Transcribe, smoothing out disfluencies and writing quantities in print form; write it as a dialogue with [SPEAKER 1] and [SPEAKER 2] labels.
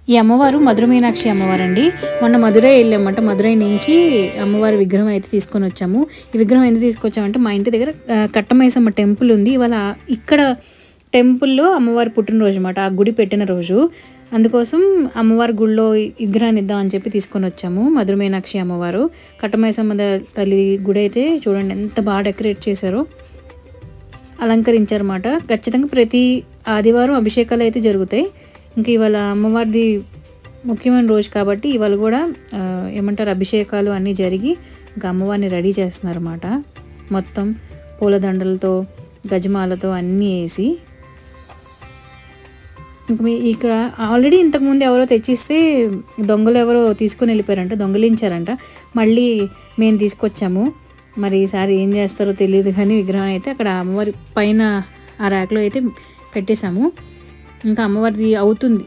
[SPEAKER 1] ఈ అమ్మవారు మధుర మీనాక్షి అమ్మవారండి. మొన్న మధురై వెళ్ళామంట. మధురై నుంచి అమ్మవారి విగ్రహం అయితే తీసుకొని వచ్చాము. ఈ విగ్రహం ఎందుకు తీసుకొచ్చామంటే మా ఇంటి దగ్గర కట్టమైసమ్మ టెంపుల్ ఉంది. ఇవాళ ఇక్కడ టెంపుల్లో అమ్మవారి పుట్టినరోజు అన్నమాట. ఆ గుడి పెట్టిన రోజు. అందుకోసం అమ్మవారి గుడిలో విగ్రహాన్ని ఇద్దామని చెప్పి తీసుకొని వచ్చాము. మధుర మీనాక్షి అమ్మవారు కట్టమైసమ్మ తల్లి గుడి అయితే చూడండి ఎంత బాగా డెకరేట్ చేశారో, అలంకరించారన్నమాట. ఖచ్చితంగా ప్రతి ఆదివారం అభిషేకాలు అయితే జరుగుతాయి. ఇంకా ఇవాళ అమ్మవారిది ముఖ్యమైన రోజు కాబట్టి ఇవాళ కూడా ఏమంటారు అభిషేకాలు అన్నీ జరిగి ఇంకా అమ్మవారిని రెడీ చేస్తున్నారన్నమాట. మొత్తం పూలదండలతో గజమాలతో అన్నీ వేసి ఇంక ఇక్కడ ఆల్రెడీ ఇంతకుముందు ఎవరో తెచ్చిస్తే దొంగలు ఎవరో తీసుకొని వెళ్ళిపోయారంట, దొంగలించారంట. మళ్ళీ మేము తీసుకొచ్చాము. మరి ఈసారి ఏం చేస్తారో తెలియదు కానీ విగ్రహం అయితే అక్కడ అమ్మవారి పైన ఆ ర్యాక్లో అయితే పెట్టేశాము. ఇంకా అమ్మవారిది అవుతుంది